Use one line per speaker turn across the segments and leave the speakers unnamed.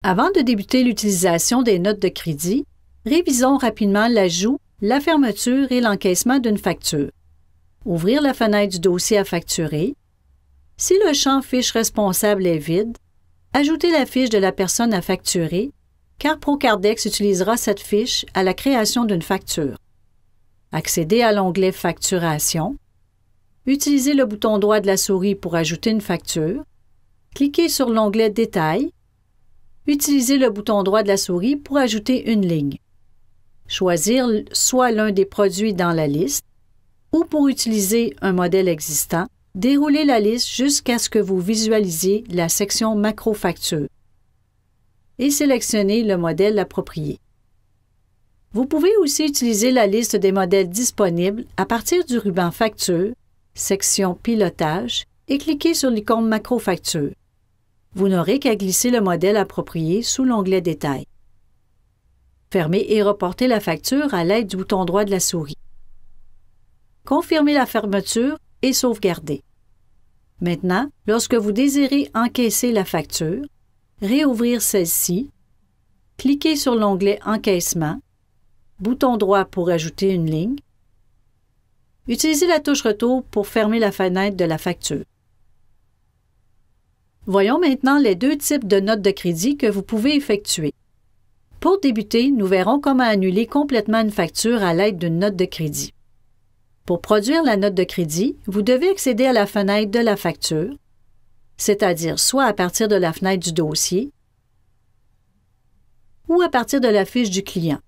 Avant de débuter l'utilisation des notes de crédit, révisons rapidement l'ajout, la fermeture et l'encaissement d'une facture. Ouvrir la fenêtre du dossier à facturer. Si le champ Fiche responsable est vide, ajoutez la fiche de la personne à facturer, car Procardex utilisera cette fiche à la création d'une facture. Accédez à l'onglet Facturation. Utilisez le bouton droit de la souris pour ajouter une facture. Cliquez sur l'onglet Détails. Utilisez le bouton droit de la souris pour ajouter une ligne. Choisir soit l'un des produits dans la liste ou pour utiliser un modèle existant, déroulez la liste jusqu'à ce que vous visualisiez la section Macro-facture et sélectionnez le modèle approprié. Vous pouvez aussi utiliser la liste des modèles disponibles à partir du ruban Facture, section Pilotage et cliquez sur l'icône Macro-facture. Vous n'aurez qu'à glisser le modèle approprié sous l'onglet Détails. Fermez et reportez la facture à l'aide du bouton droit de la souris. Confirmez la fermeture et sauvegardez. Maintenant, lorsque vous désirez encaisser la facture, réouvrir celle-ci, cliquez sur l'onglet Encaissement, bouton droit pour ajouter une ligne. Utilisez la touche Retour pour fermer la fenêtre de la facture. Voyons maintenant les deux types de notes de crédit que vous pouvez effectuer. Pour débuter, nous verrons comment annuler complètement une facture à l'aide d'une note de crédit. Pour produire la note de crédit, vous devez accéder à la fenêtre de la facture, c'est-à-dire soit à partir de la fenêtre du dossier ou à partir de la fiche du client.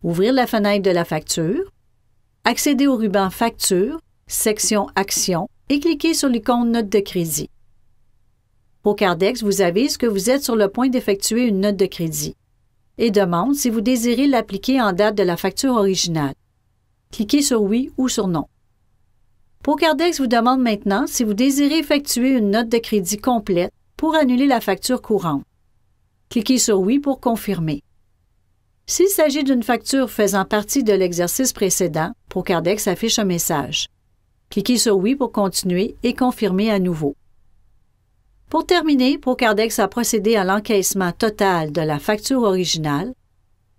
Ouvrir la fenêtre de la facture, accéder au ruban Facture, section Action et cliquez sur l'icône Note de crédit. Procardex vous avise que vous êtes sur le point d'effectuer une note de crédit et demande si vous désirez l'appliquer en date de la facture originale. Cliquez sur Oui ou sur Non. Procardex vous demande maintenant si vous désirez effectuer une note de crédit complète pour annuler la facture courante. Cliquez sur Oui pour confirmer. S'il s'agit d'une facture faisant partie de l'exercice précédent, Procardex affiche un message. Cliquez sur Oui pour continuer et confirmer à nouveau. Pour terminer, Procardex a procédé à l'encaissement total de la facture originale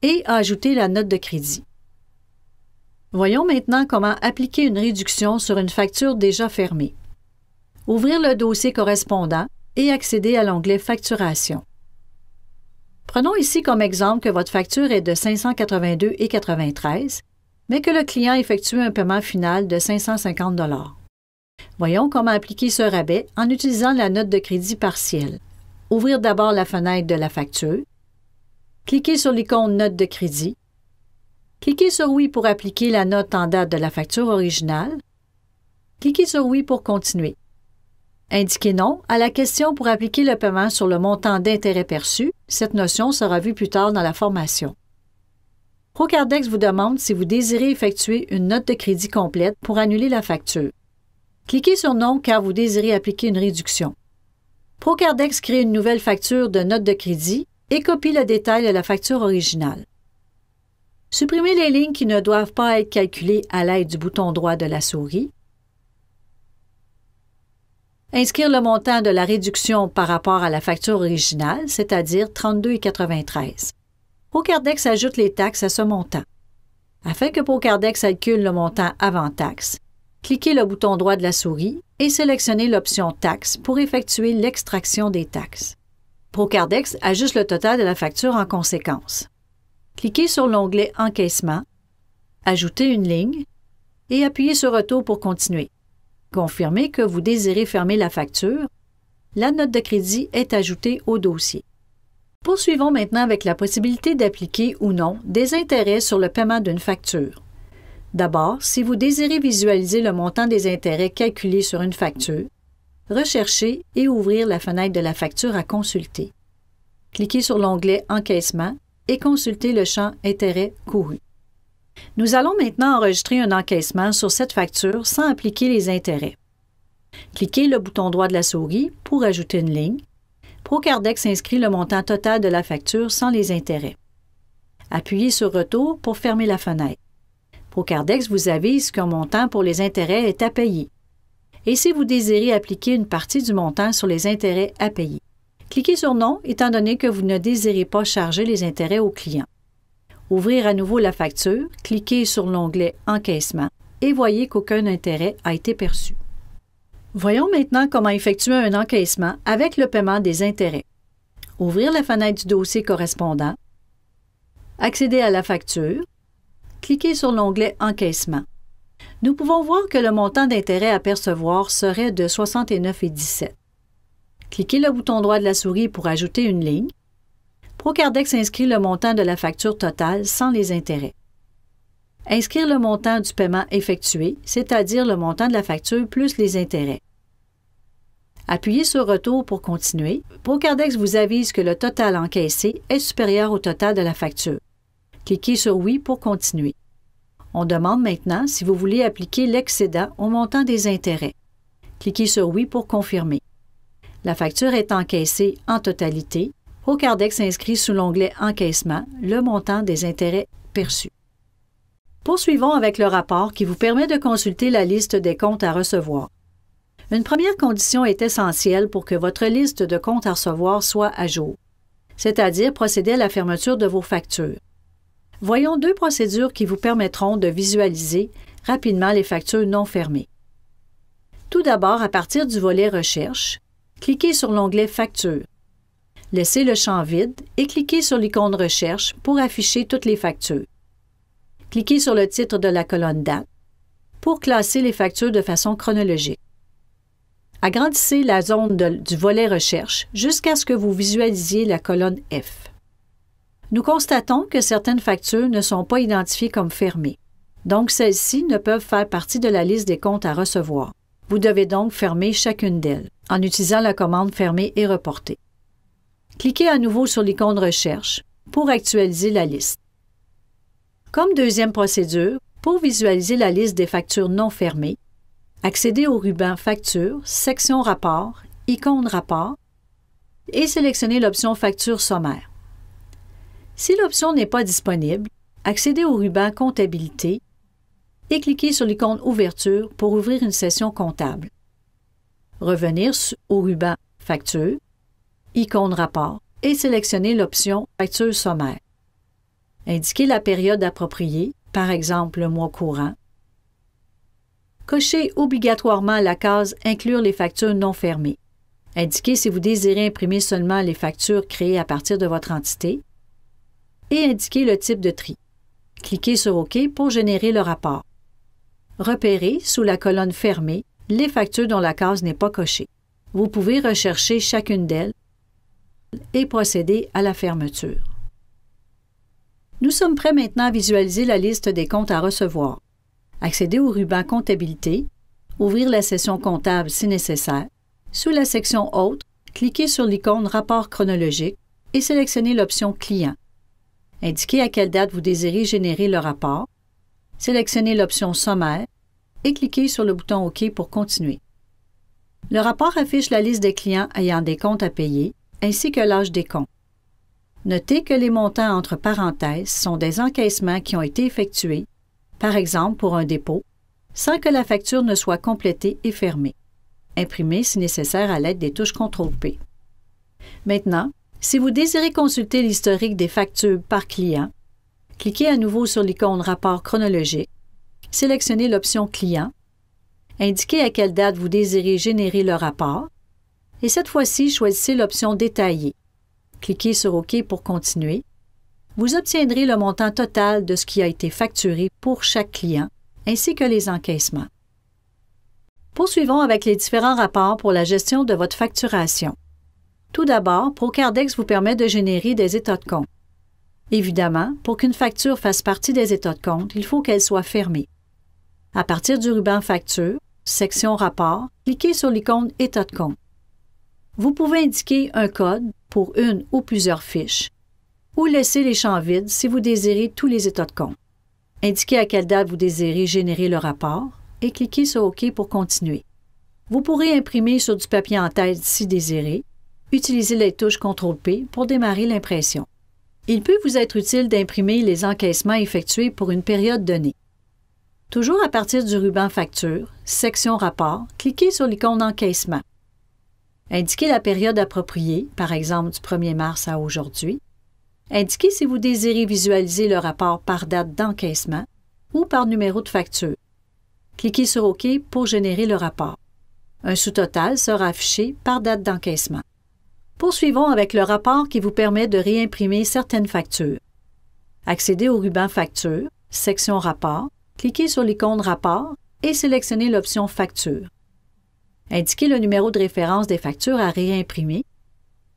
et a ajouté la note de crédit. Voyons maintenant comment appliquer une réduction sur une facture déjà fermée. Ouvrir le dossier correspondant et accéder à l'onglet Facturation. Prenons ici comme exemple que votre facture est de 582,93 mais que le client a effectué un paiement final de 550 $. Voyons comment appliquer ce rabais en utilisant la note de crédit partielle. Ouvrir d'abord la fenêtre de la facture. Cliquez sur l'icône Note de crédit. Cliquez sur Oui pour appliquer la note en date de la facture originale. Cliquez sur Oui pour continuer. Indiquez Non à la question pour appliquer le paiement sur le montant d'intérêt perçu. Cette notion sera vue plus tard dans la formation. Procardex vous demande si vous désirez effectuer une note de crédit complète pour annuler la facture. Cliquez sur Non car vous désirez appliquer une réduction. Procardex crée une nouvelle facture de note de crédit et copie le détail de la facture originale. Supprimez les lignes qui ne doivent pas être calculées à l'aide du bouton droit de la souris. Inscrire le montant de la réduction par rapport à la facture originale, c'est-à-dire 32,93. Procardex ajoute les taxes à ce montant. Afin que Procardex calcule le montant avant taxe, cliquez le bouton droit de la souris et sélectionnez l'option Taxes pour effectuer l'extraction des taxes. Procardex ajuste le total de la facture en conséquence. Cliquez sur l'onglet Encaissement, ajoutez une ligne et appuyez sur Retour pour continuer. Confirmez que vous désirez fermer la facture. La note de crédit est ajoutée au dossier. Poursuivons maintenant avec la possibilité d'appliquer ou non des intérêts sur le paiement d'une facture. D'abord, si vous désirez visualiser le montant des intérêts calculés sur une facture, recherchez et ouvrir la fenêtre de la facture à consulter. Cliquez sur l'onglet Encaissement et consultez le champ Intérêts courus. Nous allons maintenant enregistrer un encaissement sur cette facture sans appliquer les intérêts. Cliquez le bouton droit de la souris pour ajouter une ligne. Procardex inscrit le montant total de la facture sans les intérêts. Appuyez sur Retour pour fermer la fenêtre. Procardex vous avise qu'un montant pour les intérêts est à payer. Et si vous désirez appliquer une partie du montant sur les intérêts à payer, Cliquez sur Non, étant donné que vous ne désirez pas charger les intérêts au client. Ouvrir à nouveau la facture, cliquez sur l'onglet Encaissement et voyez qu'aucun intérêt a été perçu. Voyons maintenant comment effectuer un encaissement avec le paiement des intérêts. Ouvrir la fenêtre du dossier correspondant, accéder à la facture, cliquez sur l'onglet Encaissement. Nous pouvons voir que le montant d'intérêt à percevoir serait de 69,17. Cliquez le bouton droit de la souris pour ajouter une ligne. Procardex inscrit le montant de la facture totale sans les intérêts. Inscrire le montant du paiement effectué, c'est-à-dire le montant de la facture plus les intérêts. Appuyez sur Retour pour continuer. Procardex vous avise que le total encaissé est supérieur au total de la facture. Cliquez sur Oui pour continuer. On demande maintenant si vous voulez appliquer l'excédent au montant des intérêts. Cliquez sur Oui pour confirmer. La facture est encaissée en totalité. Procardex inscrit sous l'onglet Encaissement le montant des intérêts perçus. Poursuivons avec le rapport qui vous permet de consulter la liste des comptes à recevoir. Une première condition est essentielle pour que votre liste de comptes à recevoir soit à jour, c'est-à-dire procéder à la fermeture de vos factures. Voyons deux procédures qui vous permettront de visualiser rapidement les factures non fermées. Tout d'abord, à partir du volet Recherche, cliquez sur l'onglet Factures. Laissez le champ vide et cliquez sur l'icône Recherche pour afficher toutes les factures. Cliquez sur le titre de la colonne Date pour classer les factures de façon chronologique. Agrandissez la zone du volet Recherche jusqu'à ce que vous visualisiez la colonne F. Nous constatons que certaines factures ne sont pas identifiées comme fermées, donc celles-ci ne peuvent faire partie de la liste des comptes à recevoir. Vous devez donc fermer chacune d'elles en utilisant la commande Fermer et reporter. Cliquez à nouveau sur l'icône Recherche pour actualiser la liste. Comme deuxième procédure, pour visualiser la liste des factures non fermées, accédez au ruban Facture, section Rapport, icône Rapport et sélectionnez l'option Facture sommaire. Si l'option n'est pas disponible, accédez au ruban Comptabilité et cliquez sur l'icône Ouverture pour ouvrir une session comptable. Revenir au ruban Facture, icône Rapport et sélectionnez l'option Facture sommaire. Indiquez la période appropriée, par exemple le mois courant. Cochez obligatoirement la case « Inclure les factures non fermées ». Indiquez si vous désirez imprimer seulement les factures créées à partir de votre entité et indiquez le type de tri. Cliquez sur OK pour générer le rapport. Repérez, sous la colonne Fermée, les factures dont la case n'est pas cochée. Vous pouvez rechercher chacune d'elles et procéder à la fermeture. Nous sommes prêts maintenant à visualiser la liste des comptes à recevoir. Accédez au ruban Comptabilité, ouvrir la session comptable si nécessaire. Sous la section Autres, cliquez sur l'icône Rapport chronologique et sélectionnez l'option Client. Indiquez à quelle date vous désirez générer le rapport. Sélectionnez l'option Sommaire et cliquez sur le bouton OK pour continuer. Le rapport affiche la liste des clients ayant des comptes à payer ainsi que l'âge des comptes. Notez que les montants entre parenthèses sont des encaissements qui ont été effectués, par exemple pour un dépôt, sans que la facture ne soit complétée et fermée. Imprimez si nécessaire à l'aide des touches CTRL-P. Maintenant, si vous désirez consulter l'historique des factures par client, cliquez à nouveau sur l'icône Rapport chronologique, sélectionnez l'option Client, indiquez à quelle date vous désirez générer le rapport et cette fois-ci, choisissez l'option Détailler. Cliquez sur OK pour continuer. Vous obtiendrez le montant total de ce qui a été facturé pour chaque client, ainsi que les encaissements. Poursuivons avec les différents rapports pour la gestion de votre facturation. Tout d'abord, Procardex vous permet de générer des états de compte. Évidemment, pour qu'une facture fasse partie des états de compte, il faut qu'elle soit fermée. À partir du ruban Facture, section Rapport, cliquez sur l'icône État de compte. Vous pouvez indiquer un code pour une ou plusieurs fiches ou laisser les champs vides si vous désirez tous les états de compte. Indiquez à quelle date vous désirez générer le rapport et cliquez sur OK pour continuer. Vous pourrez imprimer sur du papier en tête si désiré. Utilisez les touches CTRL-P pour démarrer l'impression. Il peut vous être utile d'imprimer les encaissements effectués pour une période donnée. Toujours à partir du ruban Facture, section Rapport, cliquez sur l'icône Encaissement. Indiquez la période appropriée, par exemple du 1er mars à aujourd'hui. Indiquez si vous désirez visualiser le rapport par date d'encaissement ou par numéro de facture. Cliquez sur OK pour générer le rapport. Un sous-total sera affiché par date d'encaissement. Poursuivons avec le rapport qui vous permet de réimprimer certaines factures. Accédez au ruban Facture, section Rapport, cliquez sur l'icône Rapport et sélectionnez l'option Facture. Indiquez le numéro de référence des factures à réimprimer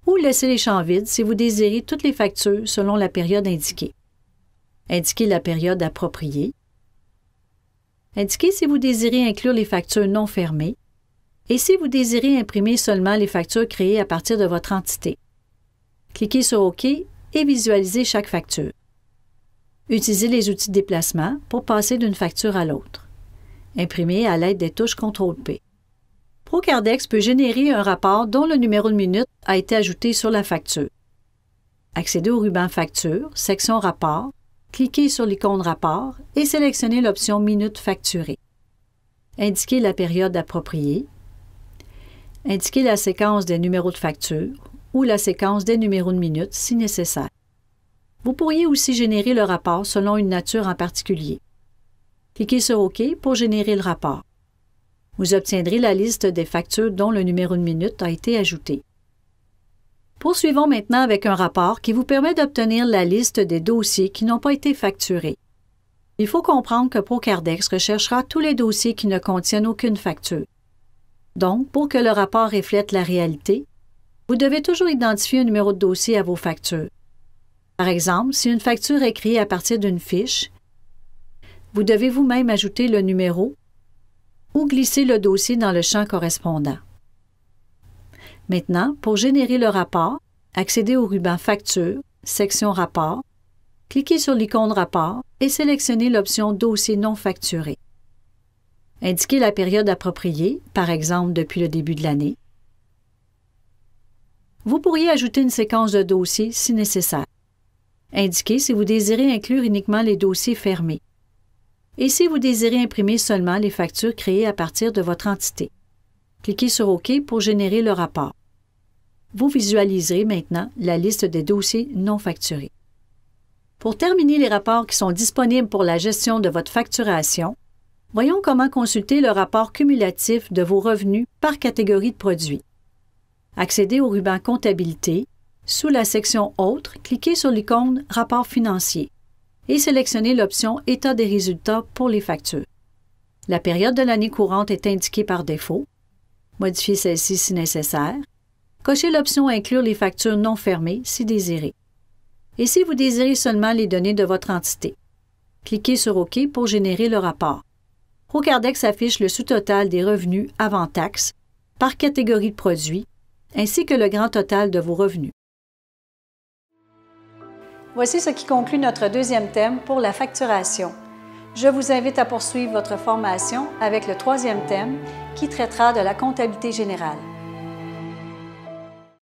ou laissez les champs vides si vous désirez toutes les factures selon la période indiquée. Indiquez la période appropriée. Indiquez si vous désirez inclure les factures non fermées et si vous désirez imprimer seulement les factures créées à partir de votre entité. Cliquez sur OK et visualisez chaque facture. Utilisez les outils de déplacement pour passer d'une facture à l'autre. Imprimez à l'aide des touches CTRL-P. ProCardex peut générer un rapport dont le numéro de minute a été ajouté sur la facture. Accédez au ruban Facture, section Rapport, cliquez sur l'icône Rapport et sélectionnez l'option Minute facturée. Indiquez la période appropriée. Indiquez la séquence des numéros de facture ou la séquence des numéros de minute si nécessaire. Vous pourriez aussi générer le rapport selon une nature en particulier. Cliquez sur OK pour générer le rapport. Vous obtiendrez la liste des factures dont le numéro de minute a été ajouté. Poursuivons maintenant avec un rapport qui vous permet d'obtenir la liste des dossiers qui n'ont pas été facturés. Il faut comprendre que ProCardex recherchera tous les dossiers qui ne contiennent aucune facture. Donc, pour que le rapport reflète la réalité, vous devez toujours identifier un numéro de dossier à vos factures. Par exemple, si une facture est créée à partir d'une fiche, vous devez vous-même ajouter le numéro ou glisser le dossier dans le champ correspondant. Maintenant, pour générer le rapport, accédez au ruban Facture, section Rapport, cliquez sur l'icône Rapport et sélectionnez l'option Dossier non facturé. Indiquez la période appropriée, par exemple depuis le début de l'année. Vous pourriez ajouter une séquence de dossiers si nécessaire. Indiquez si vous désirez inclure uniquement les dossiers fermés et si vous désirez imprimer seulement les factures créées à partir de votre entité. Cliquez sur OK pour générer le rapport. Vous visualiserez maintenant la liste des dossiers non facturés. Pour terminer les rapports qui sont disponibles pour la gestion de votre facturation, voyons comment consulter le rapport cumulatif de vos revenus par catégorie de produits. Accédez au ruban Comptabilité. Sous la section Autres, cliquez sur l'icône Rapport financier et sélectionnez l'option État des résultats pour les factures. La période de l'année courante est indiquée par défaut. Modifiez celle-ci si nécessaire. Cochez l'option Inclure les factures non fermées si désiré. Et si vous désirez seulement les données de votre entité, cliquez sur OK pour générer le rapport. ProCardex affiche le sous-total des revenus avant taxes par catégorie de produits ainsi que le grand total de vos revenus. Voici ce qui conclut notre deuxième thème pour la facturation. Je vous invite à poursuivre votre formation avec le troisième thème qui traitera de la comptabilité générale.